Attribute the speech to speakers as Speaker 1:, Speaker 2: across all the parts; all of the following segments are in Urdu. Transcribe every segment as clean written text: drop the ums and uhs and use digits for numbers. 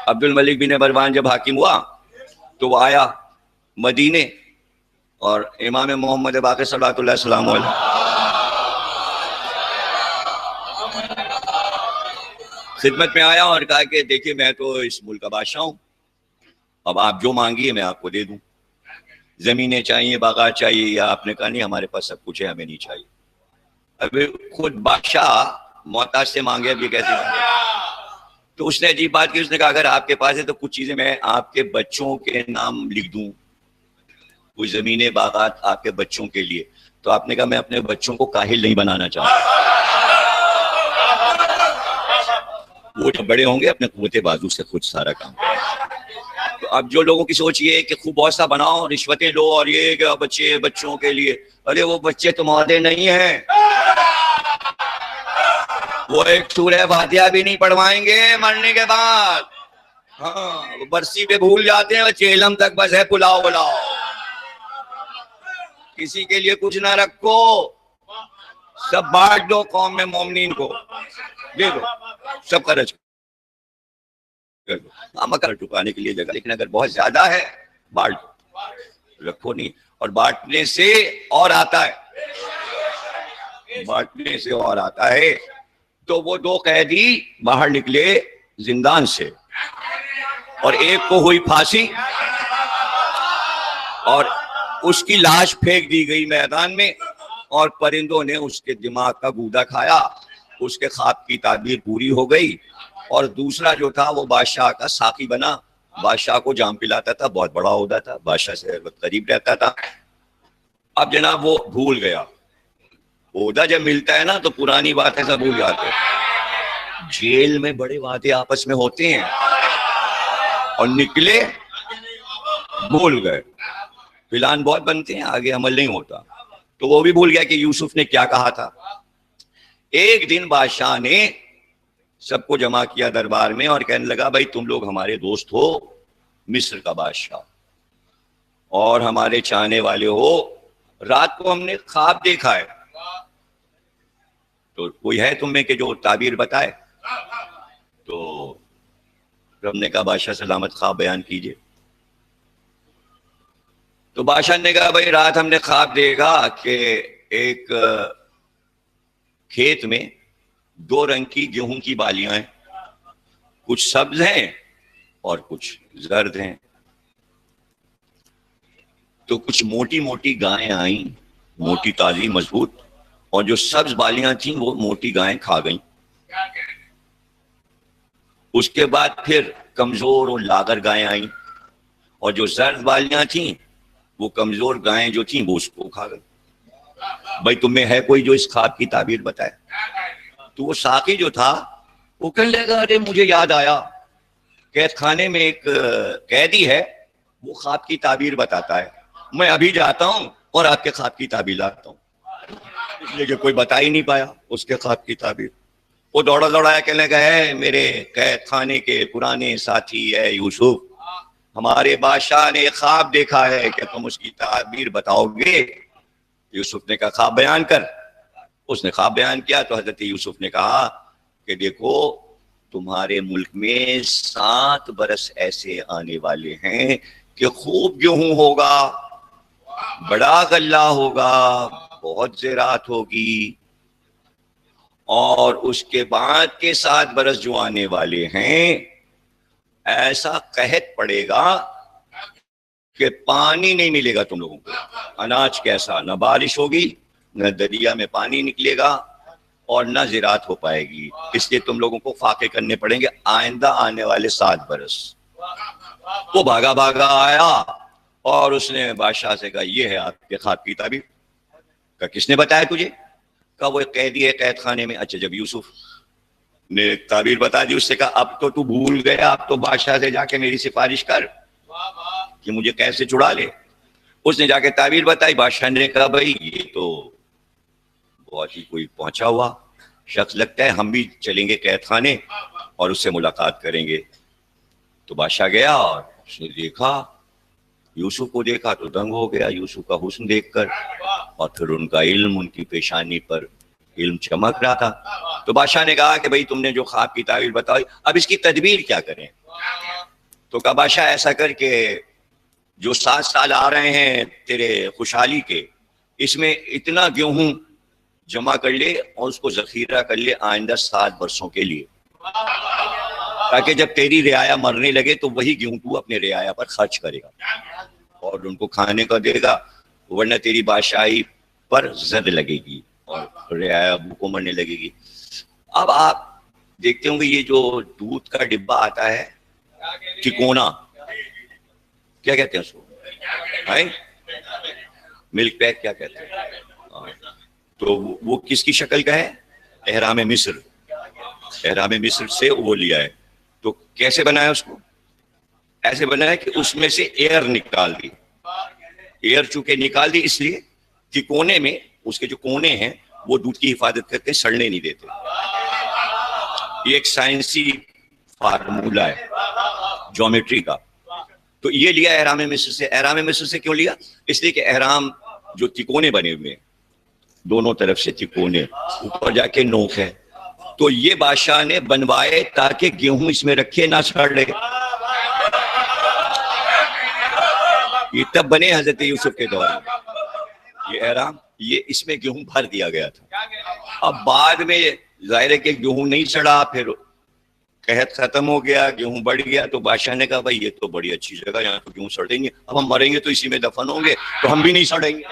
Speaker 1: عبد الملک بن مروان جب حاکم ہوا تو وہ آیا مدینے اور امام محمد باقر صلوات اللہ السلام علیہ خدمت میں آیا اور کہا کہ دیکھیے میں تو اس ملک کا بادشاہ ہوں، اب آپ جو مانگیے میں آپ کو دے دوں، زمینیں چاہیے، باغات چاہیے، یا آپ نے کہا نہیں ہمارے پاس سب کچھ ہے ہمیں نہیں چاہیے۔ ابھی خود بادشاہ محتاج سے مانگے، اب یہ کیسے مانگے؟ تو اس نے عجیب بات کی، اس نے کہا اگر آپ کے پاس ہے تو کچھ چیزیں میں آپ کے بچوں کے نام لکھ دوں، کچھ زمینیں باغات آپ کے بچوں کے لیے۔ تو آپ نے کہا میں اپنے بچوں کو کاہل نہیں بنانا چاہتا، وہ جب بڑے ہوں گے اپنے قوت بازو سے خود سارا کام کریں۔ تو اب جو لوگوں کی سوچ یہ ہے کہ خوب بہت سا بناؤ، رشوتیں لو، اور یہ کہ بچے بچوں کے لیے، ارے وہ بچے تمہارے نہیں ہیں، وہ ایک سورہ فاتحہ بھی نہیں پڑھوائیں گے مرنے کے بعد۔ ہاں وہ برسی پہ بھول جاتے ہیں، بچے علم تک بس ہے پلاؤ بلاؤ، کسی کے لیے کچھ نہ رکھو، سب بانٹ دو قوم میں مومنین کو، دے دو سب خرچ کر دو، مکر ٹکانے کے لیے جگہ، لیکن اگر بہت زیادہ ہے بانٹ دو، رکھو نہیں۔ اور بانٹنے سے اور آتا ہے، بانٹنے سے اور آتا ہے۔ تو وہ دو قیدی باہر نکلے زندان سے، اور ایک کو ہوئی پھانسی اور اس کی لاش پھینک دی گئی میدان میں، اور پرندوں نے اس کے دماغ کا گودا کھایا، اس کے خواب کی تعبیر پوری ہو گئی۔ اور دوسرا جو تھا وہ بادشاہ کا ساقی بنا، بادشاہ کو جام پلاتا تھا، بہت بڑا عہدہ تھا، بادشاہ سے قریب رہتا تھا۔ اب جناب وہ بھول گیا، عہدہ جب ملتا ہے نا تو پرانی باتیں سب بھول جاتے ہیں۔ جیل میں بڑے وعدے آپس میں ہوتے ہیں، اور نکلے بھول گئے، پلان بہت بنتے ہیں آگے عمل نہیں ہوتا، تو وہ بھی بھول گیا کہ یوسف نے کیا کہا تھا۔ ایک دن بادشاہ نے سب کو جمع کیا دربار میں اور کہنے لگا بھائی تم لوگ ہمارے دوست ہو، مصر کا بادشاہ، اور ہمارے چاہنے والے ہو، رات کو ہم نے خواب دیکھا ہے، تو کوئی ہے تم میں کہ جو تعبیر بتائے؟ تو ہم نے کہا بادشاہ سلامت خواب بیان کیجئے۔ تو بادشاہ نے کہا بھائی رات ہم نے خواب دیکھا کہ ایک کھیت میں دو رنگ کی گیہوں کی بالیاں ہیں، کچھ سبز ہیں اور کچھ زرد ہیں، تو کچھ موٹی موٹی گائیں آئیں، موٹی تازی مضبوط، اور جو سبز بالیاں تھیں وہ موٹی گائیں کھا گئیں۔ اس کے بعد پھر کمزور اور لاغر گائیں آئیں، اور جو زرد بالیاں تھیں وہ کمزور گائیں جو تھیں وہ اس کو کھا گئیں۔ بھائی تم میں ہے کوئی جو اس خواب کی تعبیر بتائے؟ تو وہ ساقی جو تھا وہ کہنے لگا ارے مجھے یاد آیا، قید خانے میں ایک قیدی ہے، وہ خواب کی تعبیر بتاتا ہے، میں ابھی جاتا ہوں اور آپ کے خواب کی تعبیر لاتا ہوں۔ اس لیے کہ کوئی بتا ہی نہیں پایا اس کے خواب کی تعبیر۔ وہ دوڑا دوڑایا کہنے لگا ہے میرے قید خانے کے پرانے ساتھی ہے یوسف، ہمارے بادشاہ نے خواب دیکھا ہے کہ تم اس کی تعبیر بتاؤ گے۔ یوسف نے کہا خواب بیان کر۔ اس نے خواب بیان کیا تو حضرت یوسف نے کہا کہ دیکھو تمہارے ملک میں 7 برس ایسے آنے والے ہیں کہ خوب گیہوں ہوگا، بڑا غلہ ہوگا، بہت زراعت ہوگی، اور اس کے بعد کے 7 برس جو آنے والے ہیں ایسا قحط پڑے گا کہ پانی نہیں ملے گا تم لوگوں کو، اناج کیسا، نہ بارش ہوگی، نہ دریا میں پانی نکلے گا، اور نہ زراعت ہو پائے گی۔ اس لیے تم لوگوں کو فاقے کرنے پڑیں گے آئندہ آنے والے 7 برس۔ وہ بھاگا بھاگا آیا اور اس نے بادشاہ سے کہا یہ ہے آپ کے خواب کی تعبیر۔ کہا کس نے بتایا تجھے؟ کہا وہ ایک قیدی ہے قید خانے میں۔ اچھا جب یوسف نے تعبیر بتا دی، اس سے کہا اب تو تو بھول گیا، اب تو بادشاہ سے جا کے میری سفارش کر کہ مجھے کیسے چھڑا لے۔ اس نے جا کے تعبیر بتائی، بادشاہ نے کہا بھائی یہ تو بہت ہی کوئی پہنچا ہوا شخص لگتا ہے، ہم بھی چلیں گے قید خانے اور اس سے ملاقات کریں گے۔ تو بادشاہ گیا اور اس نے دیکھا، یوسف کو دیکھا تو دنگ ہو گیا یوسف کا حسن دیکھ کر، اور پھر ان کا علم، ان کی پیشانی پر علم چمک رہا تھا۔ تو بادشاہ نے کہا کہ بھئی تم نے جو خواب کی تعبیر بتائی اب اس کی تدبیر کیا کریں؟ تو کہا بادشاہ ایسا کر کے جو 7 سال آ رہے ہیں تیرے خوشحالی کے، اس میں اتنا گیہوں جمع کر لے اور اس کو ذخیرہ کر لے آئندہ 7 برسوں کے لیے، تاکہ جب تیری رعایا مرنے لگے تو وہی گیہوں تو اپنے رعایا پر خرچ کرے گا اور ان کو کھانے کا دے گا، ورنہ تیری بادشاہی پر زد لگے گی اور رعایا بھوکوں مرنے لگے گی۔ اب آپ دیکھتے ہوں گے یہ جو دودھ کا ڈبہ آتا ہے تکونا، کیا کہتے ہیں اس کو؟ ملک پیک کیا کہتے ہیں؟ تو وہ کس کی شکل کا ہے؟ احرام مصر، احرام مصر سے وہ لیا ہے۔ تو کیسے بنایا اس کو؟ ایسے بنایا کہ اس میں سے ایئر نکال دی، ایئر چونکہ نکال دی اس لیے کہ کونے میں اس کے جو کونے ہیں وہ دودھ کی حفاظت کرتے ہیں، سڑنے نہیں دیتے۔ یہ ایک سائنسی فارمولا ہے جیومیٹری کا۔ تو یہ لیا احرام مصر سے۔ احرام مصر سے کیوں لیا؟ اس لیے کہ احرام جو تکونے بنے ہوئے ہیں، دونوں طرف سے تکونے، اوپر جا کے نوک ہے، تو یہ بادشاہ نے بنوائے تاکہ گیہوں اس میں رکھے نہ سڑ رہے۔ یہ تب بنے حضرت یوسف کے دور میں، یہ احرام، یہ اس میں گیہوں بھر دیا گیا تھا۔ اب بعد میں ظاہر ہے کہ گیہوں نہیں سڑا، پھر قحط ختم ہو گیا، گیہوں بڑھ گیا، تو بادشاہ نے کہا بھائی یہ تو بڑی اچھی جگہ، یہاں تو گیہوں سڑیں گے، اب ہم مریں گے تو اسی میں دفن ہوں گے، تو ہم بھی نہیں سڑیں گے۔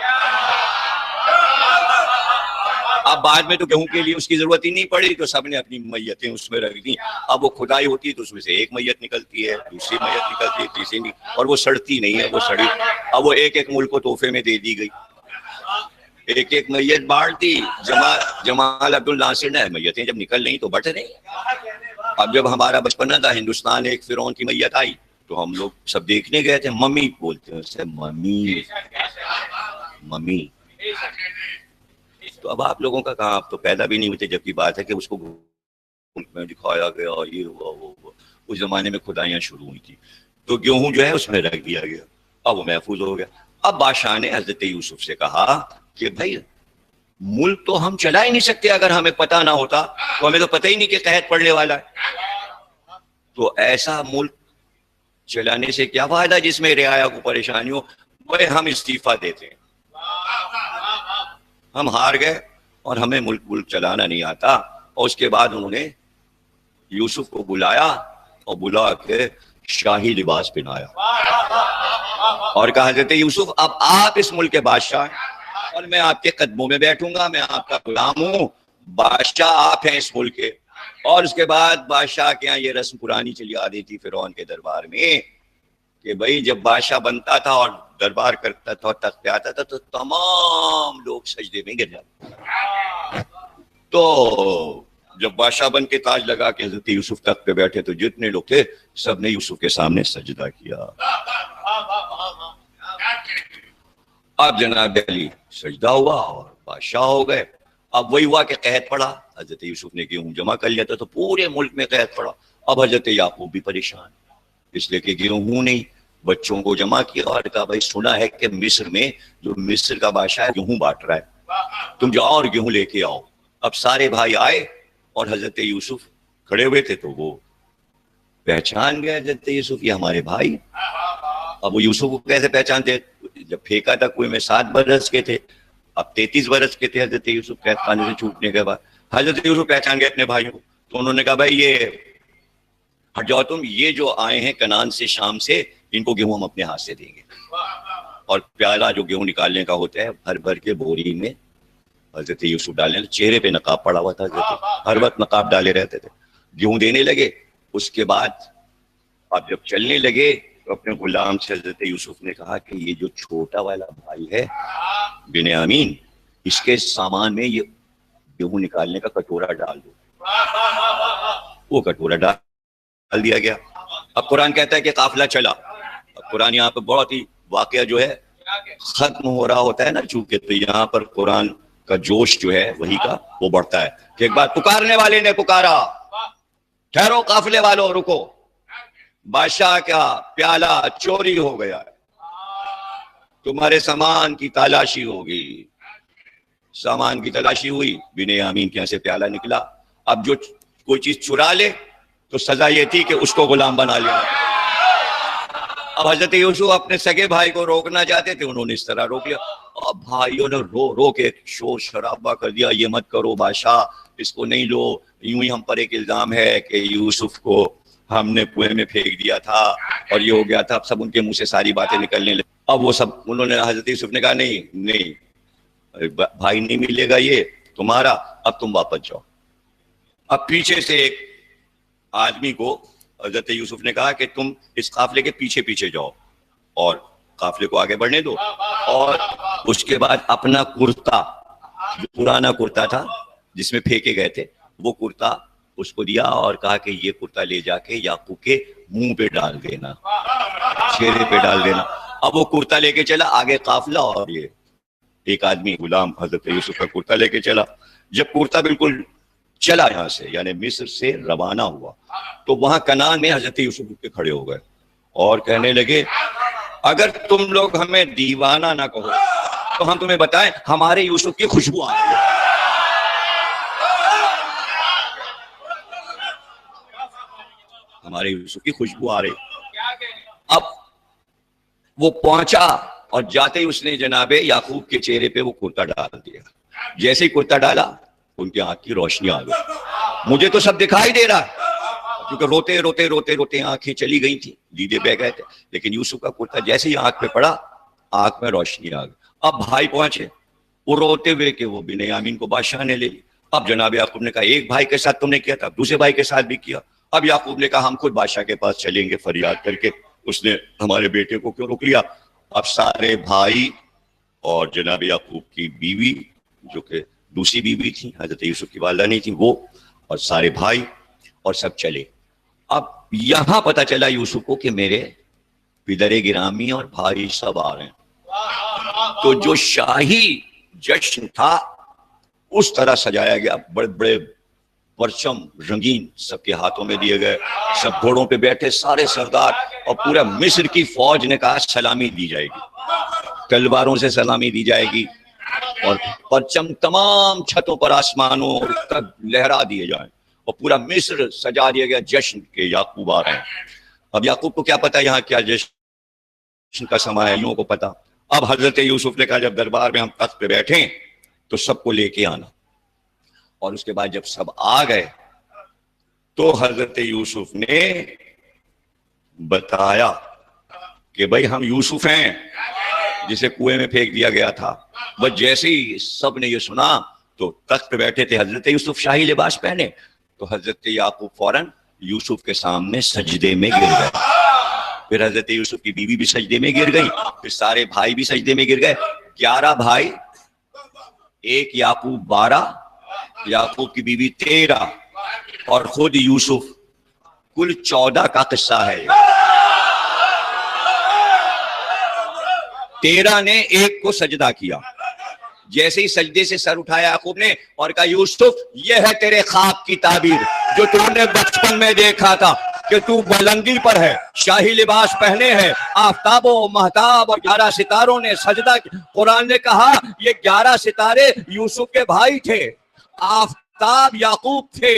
Speaker 1: اب بعد میں تو گیہوں کے لیے اس کی ضرورت ہی نہیں پڑی، تو سب نے اپنی میتیں اس میں رکھ دی۔ اب وہ کھدائی ہوتی ہے تو اس میں سے ایک میت نکلتی ہے، دوسری میت نکلتی ہے، تیسری نہیں، اور وہ سڑتی نہیں ہے، وہ سڑی۔ اب وہ ایک ایک ملک کو تحفے میں دے دی گئی، ایک ایک میت بانٹ دی۔ جمال عبد الناصر نے میتیں جب نکل رہی تو بٹ رہی۔ اب جب ہمارا بچپنا تھا، ہندوستان ایک فرعون کی میت آئی تو ہم لوگ سب دیکھنے گئے تھے، ممی بولتے ہیں اسے، ممی ممی۔ تو اب آپ لوگوں کا کہاں، آپ تو پیدا بھی نہیں ہوتے، جبکہ بات ہے کہ اس کو ملک میں دکھایا گیا، یہ ہوا وہ ہوا۔ اس زمانے میں کھدائیاں شروع ہوئی تھی، تو گیہوں جو ہے اس میں رکھ دیا گیا، اب وہ محفوظ ہو گیا۔ اب بادشاہ نے حضرت یوسف سے کہا کہ بھائی ملک تو ہم چلا ہی نہیں سکتے، اگر ہمیں پتہ نہ ہوتا تو ہمیں تو پتہ ہی نہیں کہ قحط پڑنے والا ہے، تو ایسا ملک چلانے سے کیا فائدہ جس میں رعایا کو پریشانی ہو، وہ ہم استعفیٰ دیتے ہیں، ہم ہار گئے اور ہمیں ملک چلانا نہیں آتا۔ اور اس کے بعد انہوں نے یوسف کو بلایا اور بلا کے شاہی لباس پہنایا اور کہا حضرت یوسف اب آپ اس ملک کے بادشاہ ہیں اور میں آپ کے قدموں میں بیٹھوں گا، میں آپ کا غلام ہوں، بادشاہ آپ ہیں اس ملک کے۔ اور اس کے بعد بادشاہ کے یہاں یہ رسم پرانی چلی آ رہی تھی فرعون کے دربار میں کہ بھائی جب بادشاہ بنتا تھا اور دربار کرتا تھا اور تخت پہ آتا تھا تو تمام لوگ سجدے میں گر جاتے، تو جب بادشاہ بن کے تاج لگا کے حضرت یوسف تخت پہ بیٹھے تو جتنے لوگ تھے سب نے یوسف کے سامنے سجدہ کیا۔ اب جناب علی سجدہ ہوا اور بادشاہ ہو گئے۔ اب وہی ہوا کہ قحط پڑا، حضرت یوسف نے گیہوں جمع کر لیا تھا تو پورے ملک میں قحط پڑا۔ اب حضرت یعقوب بھی پریشان، اس لیے کہ گیہوں نہیں، بچوں کو جمع کیا اور کہا بھائی سنا ہے کہ مصر میں جو مصر کا بادشاہ ہے گیہوں بانٹ رہا ہے، تم جاؤ اور گیہوں لے کے آؤ۔ اب سارے بھائی آئے اور حضرت یوسف کھڑے ہوئے تھے تو وہ پہچان گئے حضرت یوسف یہ ہمارے بھائی۔ اب وہ یوسف کو کیسے پہچانتے؟ جب پھینکا تھا کنویں میں 7 برس کے تھے، اب 33 برس کے تھے حضرت یوسف قید خانے سے چھوٹنے کے بعد۔ حضرت یوسف پہچان گئے اپنے بھائیوں کو، تو انہوں نے کہا بھائی یہ ہٹ جاؤ تم، یہ جو آئے ہیں کنعان سے شام سے، ان کو گیہوں ہم اپنے ہاتھ سے دیں گے۔ اور پیالہ جو گیہوں نکالنے کا ہوتا ہے بھر بھر کے بوری میں حضرت یوسف ڈالنے، چہرے پہ نقاب پڑا ہوا تھا، حضرت ہر وقت نقاب ڈالے رہتے تھے، گیہوں دینے لگے۔ اس کے بعد اب جب چلنے لگے تو اپنے غلام سے حضرت یوسف نے کہا کہ یہ جو چھوٹا والا بھائی ہے بنیامین، اس کے سامان میں یہ گیہوں نکالنے کا کٹورا ڈال دو۔ وہ کٹورا ڈال دیا گیا۔ اب قرآن کہتا ہے کہ قافلہ چلا۔ اب قرآن یہاں پہ بہت ہی واقعہ جو ہے ختم ہو رہا ہوتا ہے نا، چونکہ تو یہاں پر قرآن کا جوش جو ہے وہی کا وہ بڑھتا ہے کہ ایک بار پکارنے والے نے پکارا، ٹھہرو قافلے والوں رکو، بادشاہ کا پیالہ چوری ہو گیا ہے، تمہارے سامان کی تلاشی ہوگی۔ سامان کی تلاشی ہوئی، بنیامین کے یہاں سے پیالہ نکلا۔ اب جو کوئی چیز چرا لے تو سزا یہ تھی کہ اس کو غلام بنا لیا۔ اب حضرت یوسف اپنے سگے بھائی کو روکنا چاہتے تھے, انہوں نے اس طرح روک لیا. اب بھائیوں نے رو رو کے شور شرابہ کر دیا, یہ مت کرو بادشاہ, اس کو نہیں لو, یوں ہی ہم پر ایک الزام ہے کہ یوسف کو ہم نے کنویں میں پھینک دیا تھا اور یہ ہو گیا تھا. اب سب ان کے منہ سے ساری باتیں نکلنے لگی. اب وہ سب انہوں نے, حضرت یوسف نے کہا نہیں بھائی نہیں ملے گا یہ تمہارا, اب تم واپس جاؤ. اب پیچھے سے ایک آدمی کو حضرت یوسف نے کہا کہ تم اس قافلے کے پیچھے پیچھے جاؤ اور قافلے کو آگے بڑھنے دو. اور اس کے بعد اپنا کرتا, جو پرانا کرتا تھا جس میں پھینکے گئے تھے, وہ کرتا اس کو دیا اور کہا کہ یہ کرتا لے جا کے یعقوب کے منہ پہ ڈال دینا, چہرے پہ ڈال دینا. اب وہ کرتا لے کے چلا آگے قافلہ, اور یہ ایک آدمی غلام حضرت یوسف کا کرتا لے کے چلا. جب کرتا بالکل چلا یہاں سے, یعنی مصر سے روانہ ہوا, تو وہاں کنعان میں حضرت یوسف اٹھ کے کھڑے ہو گئے اور کہنے لگے اگر تم لوگ ہمیں دیوانہ نہ کہو تو ہم تمہیں بتائیں ہمارے یوسف کی خوشبو آ رہی ہے. ہمارے یوسف کی خوشبو آ رہی. اب وہ پہنچا اور جاتے ہی اس نے جناب یعقوب کے چہرے پہ وہ کرتا ڈال دیا. جیسے ہی کرتا ڈالا ان کی آنکھ کی روشنی آ گئی. مجھے تو سب دکھائی دے رہا کیونکہ روتے روتے روتے روتے آنکھیں چلی گئی تھی, دیدے بہ گئے تھے, لیکن یوسف کا کرتا جیسے ہی آنکھ پہ پڑا آنکھ میں روشنی آ گئی. اب بھائی پہنچے, وہ روتے ہوئے کہ وہ بنیامین کو بادشاہ نے لے لی. اب جناب یعقوب نے کہا ایک بھائی کے ساتھ تم نے کیا تھا, دوسرے بھائی کے ساتھ بھی کیا. اب یعقوب نے کہا ہم خود بادشاہ کے پاس چلیں گے فریاد کر کے, اس نے ہمارے بیٹے کو کیوں روک لیا. اب سارے بھائی اور جناب یعقوب کی بیوی, جو کہ دوسری بیوی تھی, حضرت یوسف کی والدہ نہیں تھی, وہ اور سارے بھائی اور سب چلے. اب یہاں پتا چلا یوسف کو کہ میرے پدر گرامی اور بھائی سب آ رہے ہیں. تو جو شاہی جشن تھا اس طرح سجایا گیا, بڑے بڑے پرچم رنگین سب کے ہاتھوں میں دیے گئے, سب گھوڑوں پہ بیٹھے سارے سردار, اور پورا مصر کی فوج نے کہا سلامی دی جائے گی, تلواروں سے سلامی دی جائے گی, اور پرچم تمام چھتوں پر آسمانوں تک لہرا دیے جائیں, اور پورا مصر سجا دیا گیا جشن کے یعقوب آ رہے ہیں. اب یعقوب کو کیا پتا یہاں کیا جشن کا سما ہے, یوں کو پتا. اب حضرت یوسف نے کہا جب دربار میں ہم تخت پہ بیٹھیں تو سب کو لے کے آنا. اور اس کے بعد جب سب آ گئے تو حضرت یوسف نے بتایا کہ بھائی ہم یوسف ہیں جسے کنویں میں پھینک دیا گیا تھا. بس جیسے ہی سب نے یہ سنا تو تخت پہ بیٹھے تھے حضرت یوسف شاہی لباس پہنے, تو حضرت یعقوب فوراً یوسف کے سامنے سجدے میں گر گئے. پھر حضرت یوسف کی بیوی بھی سجدے میں گر گئی, پھر سارے بھائی بھی سجدے میں گر گئے. 11 بھائی, ایک یعقوب 12, یعقوب کی بیوی 13 اور خود یوسف, کل 14 کا قصہ ہے. 13 نے ایک کو سجدہ کیا. جیسے ہی سجدے سے سر اٹھایا یعقوب نے اور کہا یوسف یہ ہے تیرے خواب کی تعبیر جو تو نے بچپن میں دیکھا تھا کہ تو بلندی پر ہے, شاہی لباس پہنے ہے, آفتاب و مہتاب اور 11 ستاروں نے سجدہ. قرآن نے کہا یہ 11 ستارے یوسف کے بھائی تھے, آفتاب یعقوب تھے,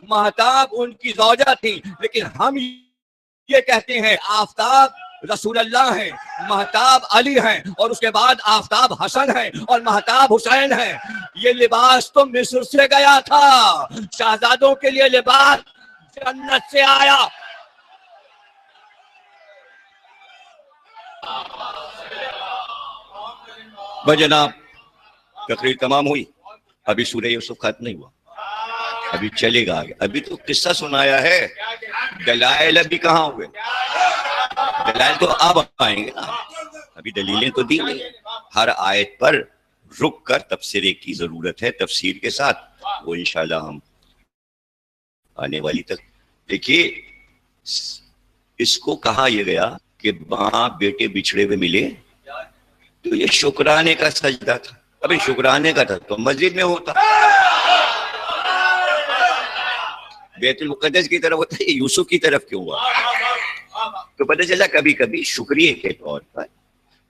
Speaker 1: مہتاب ان کی زوجہ تھی, لیکن ہم یہ کہتے ہیں آفتاب رسول اللہ ہیں, مہتاب علی ہیں, اور اس کے بعد آفتاب حسن ہیں اور مہتاب حسین ہیں. یہ لباس تو مصر سے گیا تھا, شہزادوں کے لیے لباس جنت سے آیا. جناب تقریر تمام ہوئی, ابھی سورہ یوسف ختم نہیں ہوا, ابھی چلے گا آگے. ابھی تو قصہ سنایا ہے, دلائل ابھی کہاں ہوئے, دلائل تو اب آئیں گے نا, ابھی دلیلیں تو دی نہیں. ہر آیت پر رک کر تفسیر کی ضرورت ہے, تفسیر کے ساتھ وہ انشاءاللہ ہم آنے والی تک. دیکھیے اس کو کہا یہ گیا کہ باپ بیٹے بچھڑے ہوئے ملے تو یہ شکرانے کا سجدہ تھا. ابھی شکرانے کا تھا تو مسجد میں ہوتا, بیت المقدس کی طرف ہوتا ہے, یوسف کی طرف کیوں ہوا؟ تو پتہ چلا کبھی کبھی شکریہ کے طور پر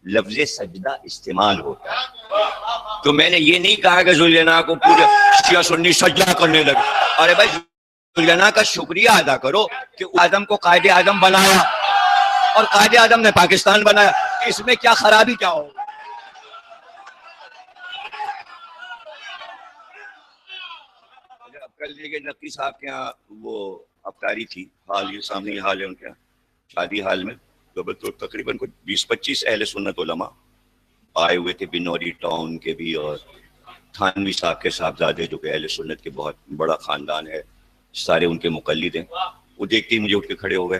Speaker 1: لفظ سجدہ استعمال ہوتا ہے. تو میں نے یہ نہیں کہا کہ ذوالجناح کو پورے شیعہ سنی سجدہ کرنے لگے. ارے بھائی ذوالجناح کا شکریہ ادا کرو کہ آدم کو قائد اعظم بنایا. اور قائد اعظم نے پاکستان بنایا، اس میں کیا خرابی کیا ہو؟ اب کل یہ نقی صاحب کے یہاں وہ افطاری تھی، حال یہ سامنے ہی حال ہے ان کے یہاں شادی حال میں، تو تقریباً کوئی 20-25 اہل سنت علماء آئے ہوئے تھے، بنوری ٹاؤن کے بھی اور تھانوی صاحب کے صاحبزادے جو کہ اہل سنت کے بہت بڑا خاندان ہے، سارے ان کے مقلد ہیں۔ وہ دیکھتے ہی مجھے اٹھ کے کھڑے ہو گئے،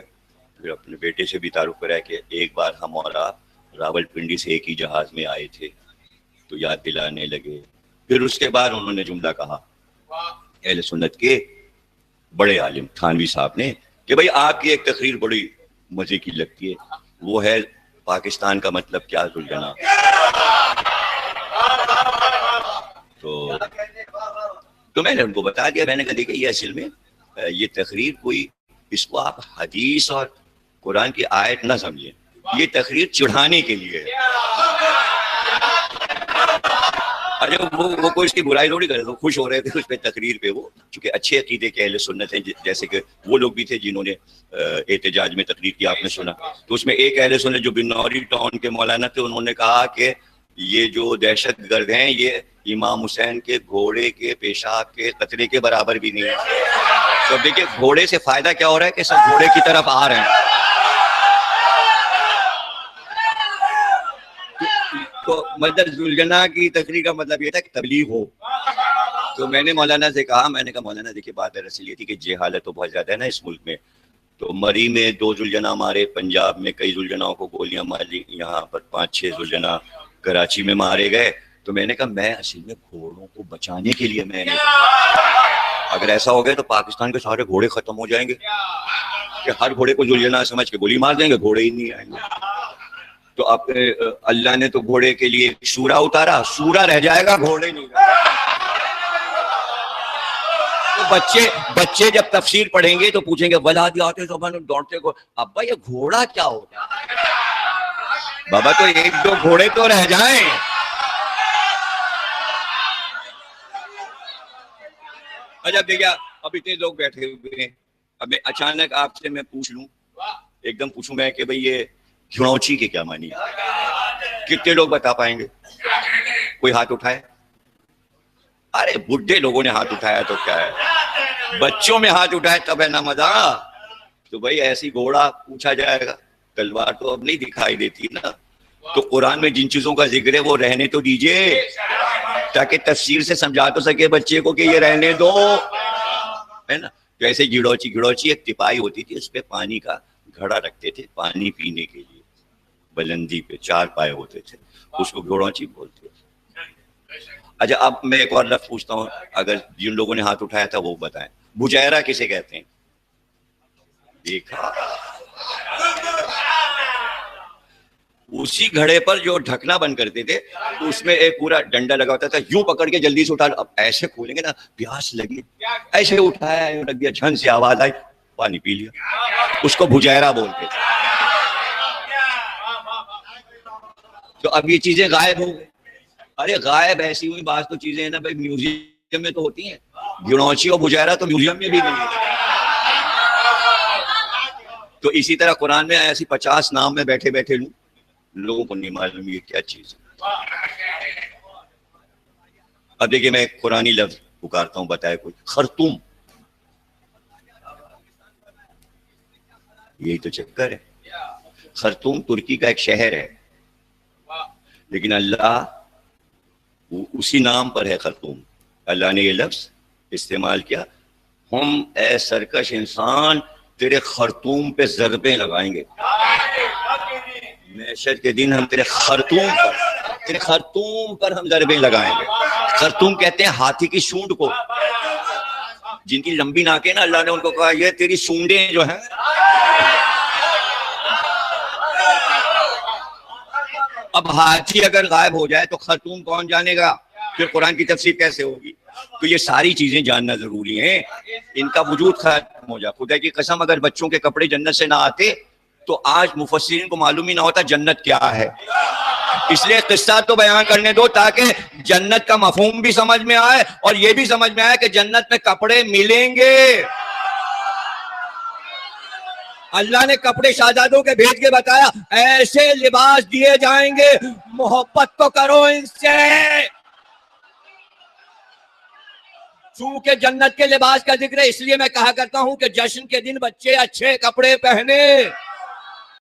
Speaker 1: پھر اپنے بیٹے سے بھی تعارف کرایا کہ ایک بار ہم اور آپ راول پنڈی سے ایک ہی جہاز میں آئے تھے، تو یاد دلانے لگے۔ پھر اس کے بعد انہوں نے جملہ کہا اہل سنت کے بڑے عالم تھانوی صاحب نے کہ بھئی آپ کی ایک تقریر بڑی مزے کی لگتی ہے، وہ ہے پاکستان کا مطلب کیا ذوالجناح۔ تو میں نے ان کو بتا دیا، میں نے کہا دیکھیں یہ اصل میں یہ تقریر کوئی، اس کو آپ حدیث اور قرآن کی آیت نہ سمجھیں، یہ تقریر چڑھانے کے لیے ہے۔ وہ کوئی اس کی برائی تھوڑی کر رہے تھے، خوش ہو رہے تھے اس پہ تقریر پہ، وہ چونکہ اچھے عقیدے کے اہل سنت ہیں، جیسے کہ وہ لوگ بھی تھے جنہوں نے احتجاج میں تقریر کی، آپ نے سنا۔ تو اس میں ایک اہل سنت جو بنوری ٹاؤن کے مولانا تھے، انہوں نے کہا کہ یہ جو دہشت گرد ہیں یہ امام حسین کے گھوڑے کے پیشاب کے قطرے کے برابر بھی نہیں ہے۔ تو دیکھیں گھوڑے سے فائدہ کیا ہو رہا ہے کہ سب گھوڑے کی طرف آ رہے ہیں۔ تو مطلب ذوالجناح کی تقریر کا مطلب یہ تھا کہ تبلیغ ہو۔ تو میں نے مولانا سے کہا، میں نے کہا مولانا دیکھیے بات دراصل یہ تھی کہ جہالت تو بہت زیادہ ہے نا اس ملک میں، تو مری میں 2 ذوالجناح مارے، پنجاب میں کئی ذوالجناحوں کو گولیاں ماری، یہاں پر 5-6 ذوالجناح کراچی میں مارے گئے۔ تو میں نے کہا میں اصل میں گھوڑوں کو بچانے کے لیے میں نے، اگر ایسا ہو گیا تو پاکستان کے سارے گھوڑے ختم ہو جائیں گے کہ ہر گھوڑے کو ذوالجناح سمجھ کے گولی مار دیں گے، گھوڑے ہی نہیں آئیں گے۔ تو اب اللہ نے تو گھوڑے کے لیے سورہ اتارا، سورہ رہ جائے گا، گھوڑے نہیں رہ جائے گا۔ تو بچے جب تفسیر پڑھیں گے تو پوچھیں گے ولادیات زبان دوڑتے کو، ابا یہ گھوڑا کیا ہوتا ہے؟ بابا تو 1-2 گھوڑے تو رہ جائیں۔ اچھا دیکھیں اب اتنے لوگ بیٹھے ہوئے ہیں، اب میں اچانک آپ سے میں پوچھ لوں، ایک دم پوچھوں میں کہ بھئی یہ گھڑونچی کے کیا معنی ہے؟ کتنے لوگ بتا پائیں گے؟ کوئی ہاتھ اٹھائے؟ ارے بڈھے لوگوں نے ہاتھ اٹھایا تو کیا ہے، بچوں میں ہاتھ اٹھائے تب ہے نا مزہ۔ تو بھئی ایسی گھوڑا پوچھا جائے گا، تلوار تو اب نہیں دکھائی دیتی نا، تو قرآن میں جن چیزوں کا ذکر ہے وہ رہنے تو دیجئے، تاکہ تفسیر سے سمجھا تو سکے بچے کو کہ یہ رہنے دو، ہے نا۔ تو ایسے گھڑوچی ایک تپائی ہوتی تھی، اس پہ پانی کا گھڑا رکھتے تھے پانی پینے کے لیے، بلندی پہ 4 پائے ہوتے تھے، اس کو گھڑوچی بولتے تھے۔ اچھا اب میں ایک اور لفظ پوچھتا ہوں، اگر جن لوگوں نے ہاتھ اٹھایا تھا وہ بتائیں، بجیرہ کسے کہتے ہیں؟ دیکھا، اسی گھڑے پر جو ڈھکنا بند کرتے تھے اس میں ایک پورا ڈنڈا لگا ہوتا تھا، یوں پکڑ کے جلدی سے اٹھا، اب ایسے کھولیں گے نا پیاس لگی، ایسے اٹھایا رکھ دیا، جھن سے آواز آئی، پانی پی لیا، اس کو بجیرہ بولتے تھے۔ تو اب یہ چیزیں غائب ہو گئی۔ ارے غائب ایسی ہوئی بعض تو چیزیں ہیں نا بھائی میوزیم میں تو ہوتی ہیں، گھڑونچی اور بجیرہ تو میوزیم میں بھی نہیں ہے۔ تو اسی طرح قرآن میں ایسی 50 نام میں بیٹھے بیٹھے لوگوں کو نہیں معلوم یہ کیا چیز ہے۔ اب دیکھیں میں ایک قرآنی لفظ پکارتا ہوں، بتائے کوئی، خرطوم، یہی تو چکر ہے۔ خرطوم ترکی کا ایک شہر ہے، لیکن اللہ اسی نام پر ہے خرطوم، اللہ نے یہ لفظ استعمال کیا، ہم اے سرکش انسان تیرے خرطوم پہ ضربیں لگائیں گے، محشر کے دن ہم تیرے خرطوم پر ہم ضربیں لگائیں گے۔ خرطوم کہتے ہیں ہاتھی کی سونڈ کو، جن کی لمبی ناکیں نا، اللہ نے ان کو کہا یہ تیری سونڈیں جو ہیں، اب ہاتھی اگر غائب ہو جائے تو خرطوم کون جانے گا، پھر قرآن کی تفسیر کیسے ہوگی؟ تو یہ ساری چیزیں جاننا ضروری ہیں، ان کا وجود ختم ہو جائے۔ خدا کی قسم اگر بچوں کے کپڑے جنت سے نہ آتے تو آج مفسرین کو معلوم ہی نہ ہوتا جنت کیا ہے۔ اس لیے قصہ تو بیان کرنے دو تاکہ جنت کا مفہوم بھی سمجھ میں آئے اور یہ بھی سمجھ میں آئے کہ جنت میں کپڑے ملیں گے۔ اللہ نے کپڑے شہزادوں کے بھیج کے بتایا ایسے لباس دیے جائیں گے، محبت تو کرو ان سے۔ چونکہ جنت کے لباس کا ذکر ہے اس لیے میں کہا کرتا ہوں کہ جشن کے دن بچے اچھے کپڑے پہنے۔